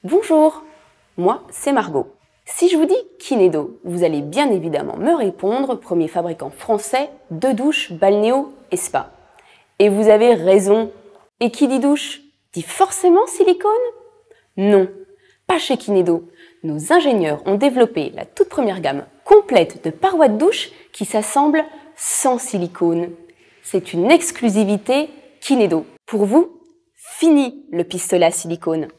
Bonjour, moi c'est Margot. Si je vous dis Kinedo, vous allez bien évidemment me répondre premier fabricant français de douches, balnéo et spa. Et vous avez raison. Et qui dit douche dit forcément silicone? Non, pas chez Kinedo. Nos ingénieurs ont développé la toute première gamme complète de parois de douche qui s'assemblent sans silicone. C'est une exclusivité Kinedo. Pour vous, fini le pistolet à silicone.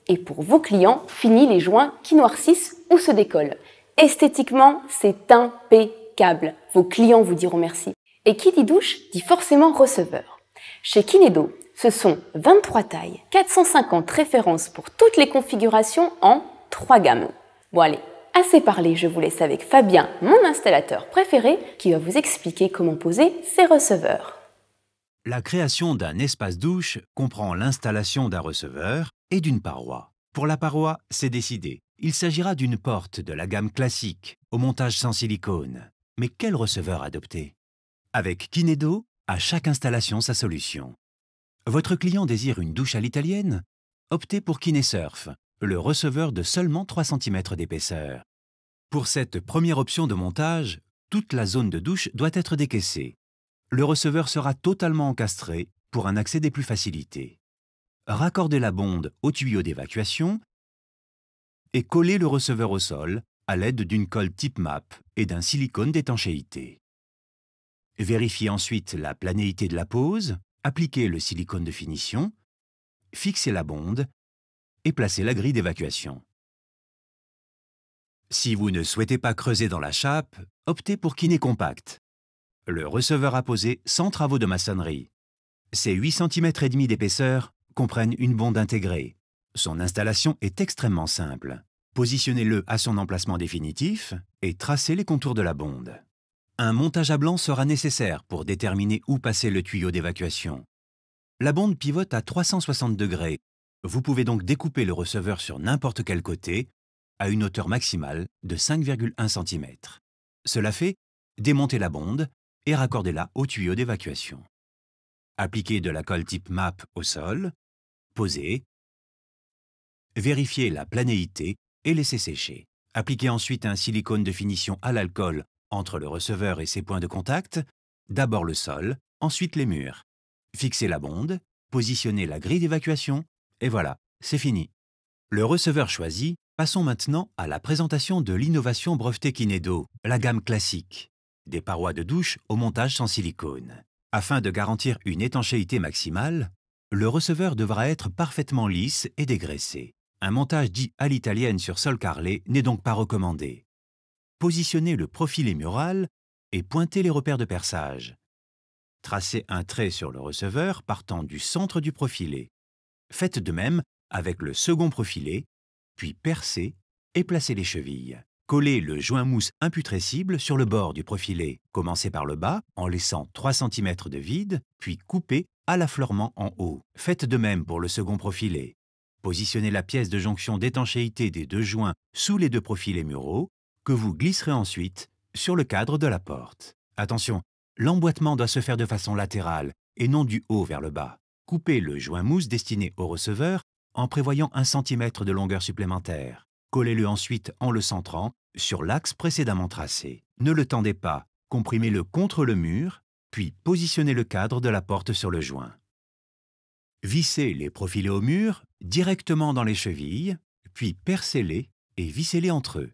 Et pour vos clients, fini les joints qui noircissent ou se décollent. Esthétiquement, c'est impeccable. Vos clients vous diront merci. Et qui dit douche dit forcément receveur. Chez Kinedo, ce sont 23 tailles, 450 références pour toutes les configurations en 3 gammes. Bon allez, assez parlé, je vous laisse avec Fabien, mon installateur préféré, qui va vous expliquer comment poser ces receveurs. La création d'un espace douche comprend l'installation d'un receveur et d'une paroi. Pour la paroi, c'est décidé. Il s'agira d'une porte de la gamme classique, au montage sans silicone. Mais quel receveur adopter? Avec Kinedo, à chaque installation sa solution. Votre client désire une douche à l'italienne? Optez pour KineSurf, le receveur de seulement 3 cm d'épaisseur. Pour cette première option de montage, toute la zone de douche doit être décaissée. Le receveur sera totalement encastré pour un accès des plus facilités. Raccordez la bonde au tuyau d'évacuation et collez le receveur au sol à l'aide d'une colle type MAP et d'un silicone d'étanchéité. Vérifiez ensuite la planéité de la pose, appliquez le silicone de finition, fixez la bonde et placez la grille d'évacuation. Si vous ne souhaitez pas creuser dans la chape, optez pour KineCompact. Le receveur à poser sans travaux de maçonnerie. Ses 8,5 cm d'épaisseur comprennent une bonde intégrée. Son installation est extrêmement simple. Positionnez-le à son emplacement définitif et tracez les contours de la bonde. Un montage à blanc sera nécessaire pour déterminer où passer le tuyau d'évacuation. La bonde pivote à 360 degrés. Vous pouvez donc découper le receveur sur n'importe quel côté à une hauteur maximale de 5,1 cm. Cela fait, démontez la bonde et raccordez-la au tuyau d'évacuation. Appliquez de la colle type MAP au sol, posez, vérifiez la planéité et laissez sécher. Appliquez ensuite un silicone de finition à l'alcool entre le receveur et ses points de contact, d'abord le sol, ensuite les murs. Fixez la bonde, positionnez la grille d'évacuation et voilà, c'est fini. Le receveur choisi, passons maintenant à la présentation de l'innovation brevetée Kinedo, la gamme classique. Des parois de douche au montage sans silicone. Afin de garantir une étanchéité maximale, le receveur devra être parfaitement lisse et dégraissé. Un montage dit à l'italienne sur sol carrelé n'est donc pas recommandé. Positionnez le profilet mural et pointez les repères de perçage. Tracez un trait sur le receveur partant du centre du profilet. Faites de même avec le second profilet, puis percez et placez les chevilles. Collez le joint mousse imputrescible sur le bord du profilet. Commencez par le bas en laissant 3 cm de vide, puis coupez à l'affleurement en haut. Faites de même pour le second profilet. Positionnez la pièce de jonction d'étanchéité des 2 joints sous les 2 profilets muraux, que vous glisserez ensuite sur le cadre de la porte. Attention, l'emboîtement doit se faire de façon latérale et non du haut vers le bas. Coupez le joint mousse destiné au receveur en prévoyant 1 cm de longueur supplémentaire. Collez-le ensuite en le centrant sur l'axe précédemment tracé. Ne le tendez pas, comprimez-le contre le mur, puis positionnez le cadre de la porte sur le joint. Vissez les profilets au mur directement dans les chevilles, puis percez-les et vissez-les entre eux.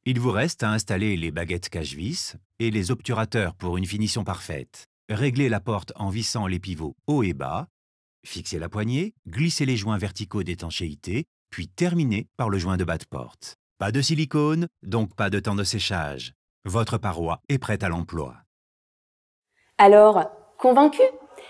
Il vous reste à installer les baguettes cache-vis et les obturateurs pour une finition parfaite. Réglez la porte en vissant les pivots haut et bas, fixez la poignée, glissez les joints verticaux d'étanchéité, puis terminez par le joint de bas de porte. Pas de silicone, donc pas de temps de séchage. Votre paroi est prête à l'emploi. Alors, convaincu?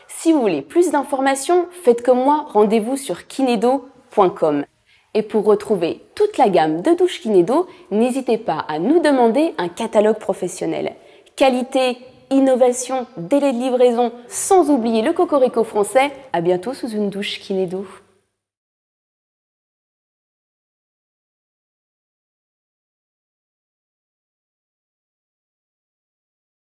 Si vous voulez plus d'informations, faites comme moi, rendez-vous sur kinedo.com. Et pour retrouver toute la gamme de douches Kinedo, n'hésitez pas à nous demander un catalogue professionnel. Qualité, innovation, délai de livraison, sans oublier le cocorico français. À bientôt sous une douche Kinedo.